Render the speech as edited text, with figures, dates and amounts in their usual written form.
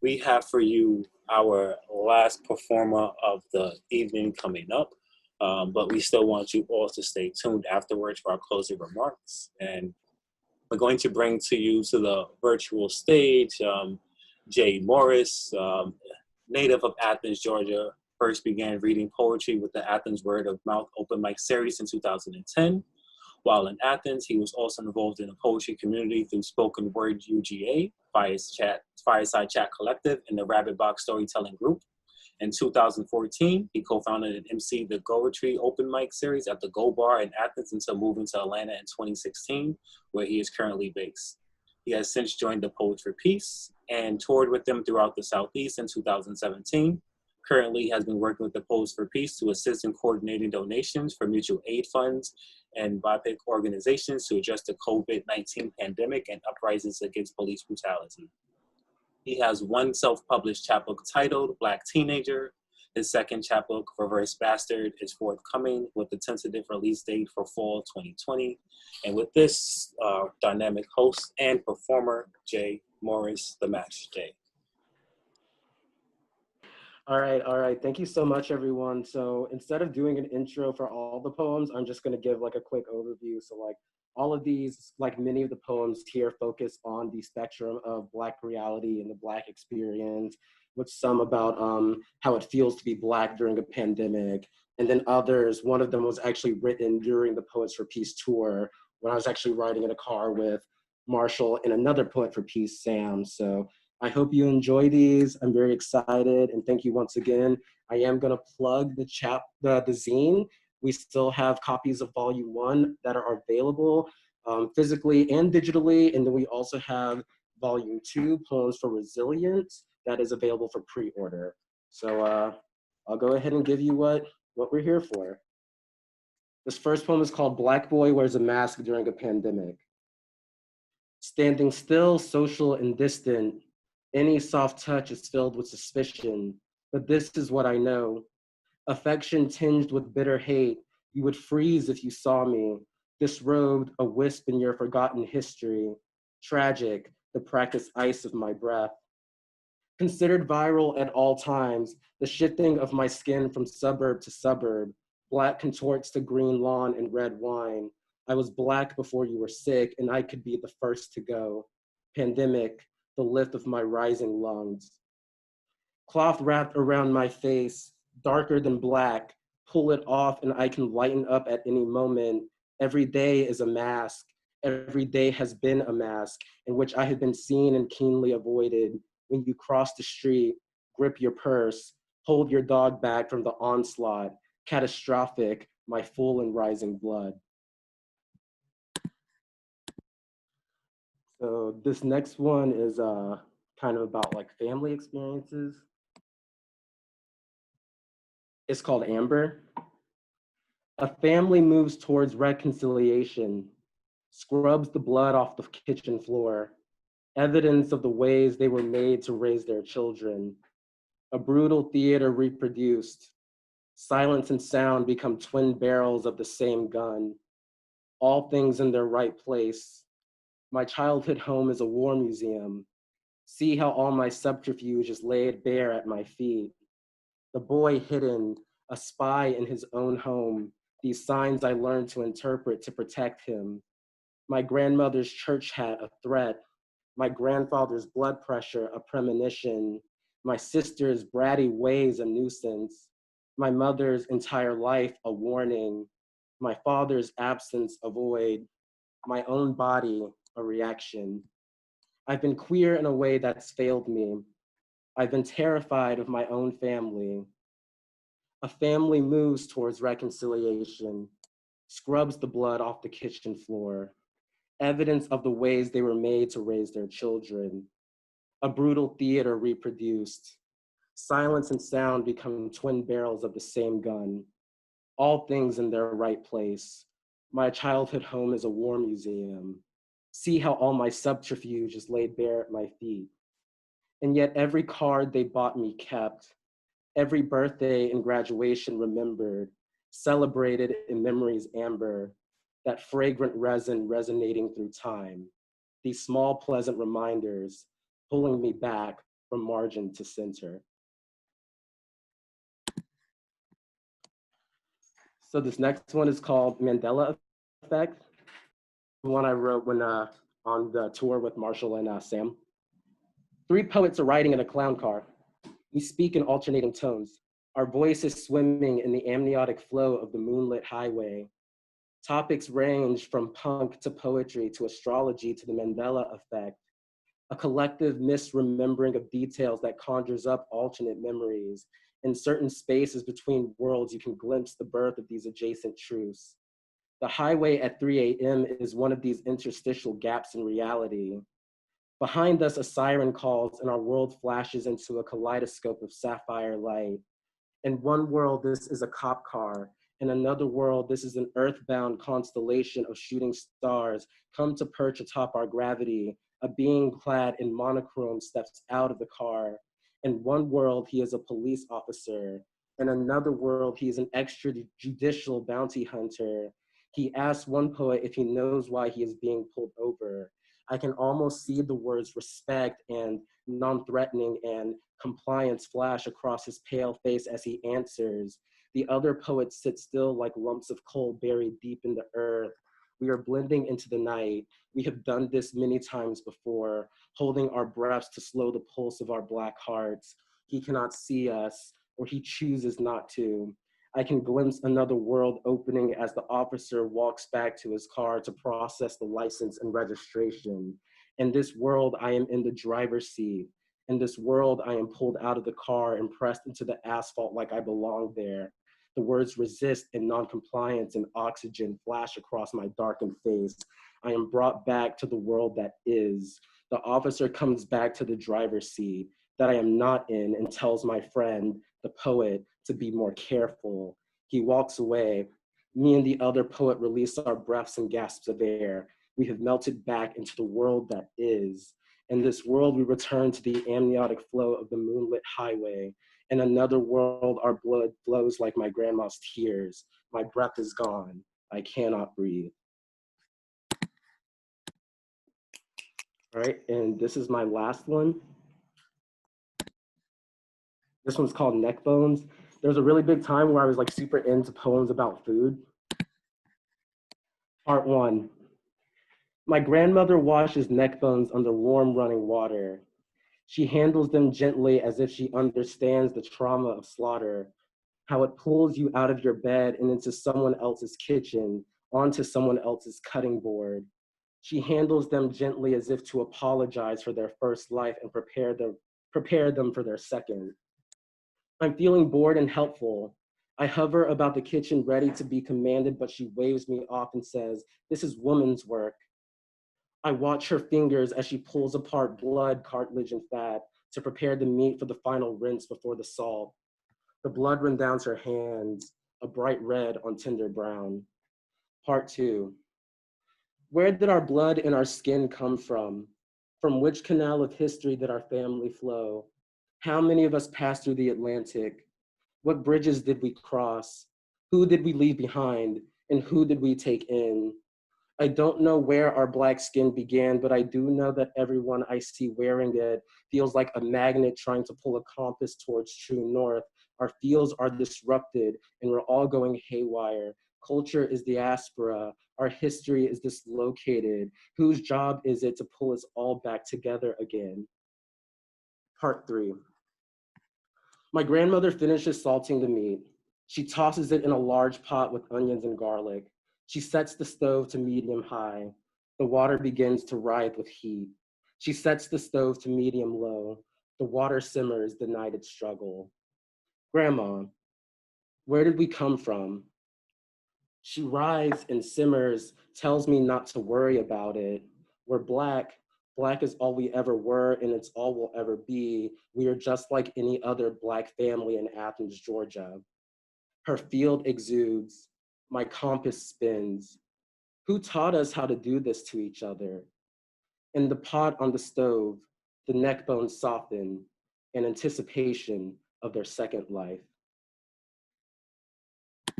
we have for you our last performer of the evening coming up. But we still want you all to stay tuned afterwards for our closing remarks. And we're going to bring to you to the virtual stage Jay Morris, native of Athens, Georgia. First began reading poetry with the Athens Word of Mouth Open Mic Series in 2010. While in Athens, he was also involved in the poetry community through Spoken Word UGA, Fireside Chat Collective, and the Rabbit Box Storytelling Group. In 2014, he co-founded and emceed the Poetry Open Mic Series at the Go Bar in Athens until moving to Atlanta in 2016, where he is currently based. He has since joined the Poets for Peace and toured with them throughout the Southeast in 2017. Currently, he has been working with the Poets for Peace to assist in coordinating donations for mutual aid funds and BIPOC organizations to address the COVID-19 pandemic and uprisings against police brutality. He has one self-published chapbook titled Black Teenager. His second chapbook, Reverse Bastard, is forthcoming with the tentative release date for fall 2020. And with this dynamic host and performer, Jay Morris, the Match. Jay. All right. Thank you so much, everyone. So instead of doing an intro for all the poems, I'm just going to give like a quick overview. So like all of these, like many of the poems here, focus on the spectrum of Black reality and the Black experience, with some about how it feels to be Black during a pandemic. And then others, one of them was actually written during the Poets for Peace tour, when I was actually riding in a car with Marshall and another Poet for Peace, Sam. So I hope you enjoy these. I'm very excited, and thank you once again. I am gonna plug the zine. We still have copies of Volume 1 that are available physically and digitally, and then we also have Volume 2, Poems for Resilience, that is available for pre-order. So I'll go ahead and give you what we're here for. This first poem is called Black Boy Wears a Mask During a Pandemic. Standing still, social and distant, any soft touch is filled with suspicion, but this is what I know. Affection tinged with bitter hate, you would freeze if you saw me, disrobed, a wisp in your forgotten history. Tragic, the practiced ice of my breath. Considered viral at all times, the shifting of my skin from suburb to suburb, Black contorts to green lawn and red wine. I was Black before you were sick, and I could be the first to go. Pandemic, the lift of my rising lungs. Cloth wrapped around my face, darker than Black, pull it off and I can lighten up at any moment. Every day is a mask. Every day has been a mask in which I have been seen and keenly avoided. When you cross the street, grip your purse, hold your dog back from the onslaught, catastrophic, my full and rising blood. So this next one is kind of about like family experiences. It's called Amber. A family moves towards reconciliation, scrubs the blood off the kitchen floor, evidence of the ways they were made to raise their children. A brutal theater reproduced. Silence and sound become twin barrels of the same gun. All things in their right place. My childhood home is a war museum. See how all my subterfuge is laid bare at my feet. The boy hidden, a spy in his own home, these signs I learned to interpret to protect him. My grandmother's church hat, a threat. My grandfather's blood pressure, a premonition. My sister's bratty ways, a nuisance. My mother's entire life, a warning. My father's absence, a void. My own body, a reaction. I've been queer in a way that's failed me. I've been terrified of my own family. A family moves towards reconciliation, scrubs the blood off the kitchen floor, evidence of the ways they were made to raise their children. A brutal theater reproduced. Silence and sound become twin barrels of the same gun. All things in their right place. My childhood home is a war museum. See how all my subterfuge is laid bare at my feet. And yet every card they bought me kept, every birthday and graduation remembered, celebrated in memories amber, that fragrant resin resonating through time. These small pleasant reminders, pulling me back, from margin to center. So this next one is called Mandela Effect, the one I wrote when on the tour with Marshall and Sam. Three poets are riding in a clown car. We speak in alternating tones. Our voices swimming in the amniotic flow of the moonlit highway. Topics range from punk to poetry to astrology to the Mandela effect, a collective misremembering of details that conjures up alternate memories. In certain spaces between worlds, you can glimpse the birth of these adjacent truths. The highway at 3 a.m. is one of these interstitial gaps in reality. Behind us, a siren calls and our world flashes into a kaleidoscope of sapphire light. In one world, this is a cop car. In another world, this is an earthbound constellation of shooting stars come to perch atop our gravity. A being clad in monochrome steps out of the car. In one world, he is a police officer. In another world, he is an extrajudicial bounty hunter. He asks one poet if he knows why he is being pulled over. I can almost see the words respect and non-threatening and compliance flash across his pale face as he answers. The other poets sit still like lumps of coal buried deep in the earth. We are blending into the night. We have done this many times before, holding our breaths to slow the pulse of our black hearts. He cannot see us, or he chooses not to. I can glimpse another world opening as the officer walks back to his car to process the license and registration. In this world, I am in the driver's seat. In this world, I am pulled out of the car and pressed into the asphalt like I belong there. The words resist and noncompliance and oxygen flash across my darkened face. I am brought back to the world that is. The officer comes back to the driver's seat that I am not in and tells my friend, the poet, to be more careful. He walks away. Me and the other poet release our breaths and gasps of air. We have melted back into the world that is. In this world, we return to the amniotic flow of the moonlit highway. In another world, our blood flows like my grandma's tears. My breath is gone. I cannot breathe. All right, and this is my last one. This one's called Neck Bones. There was a really big time where I was like super into poems about food. Part one. My grandmother washes neck bones under warm running water. She handles them gently as if she understands the trauma of slaughter, how it pulls you out of your bed and into someone else's kitchen, onto someone else's cutting board. She handles them gently as if to apologize for their first life and prepare them for their second. I'm feeling bored and helpful. I hover about the kitchen ready to be commanded, but she waves me off and says, "This is woman's work." I watch her fingers as she pulls apart blood, cartilage, and fat to prepare the meat for the final rinse before the salt. The blood runs down her hands, a bright red on tender brown. Part two. Where did our blood and our skin come from? From which canal of history did our family flow? How many of us passed through the Atlantic? What bridges did we cross? Who did we leave behind? And who did we take in? I don't know where our black skin began, but I do know that everyone I see wearing it feels like a magnet trying to pull a compass towards true north. Our fields are disrupted and we're all going haywire. Culture is diaspora. Our history is dislocated. Whose job is it to pull us all back together again? Part three. My grandmother finishes salting the meat. She tosses it in a large pot with onions and garlic. She sets the stove to medium high. The water begins to writhe with heat. She sets the stove to medium low. The water simmers, the nighted struggle. Grandma, where did we come from? She writhes and simmers, tells me not to worry about it. We're black. Black is all we ever were, and it's all we'll ever be. We are just like any other Black family in Athens, Georgia. Her field exudes. My compass spins. Who taught us how to do this to each other? In the pot on the stove, the neck bones soften in anticipation of their second life.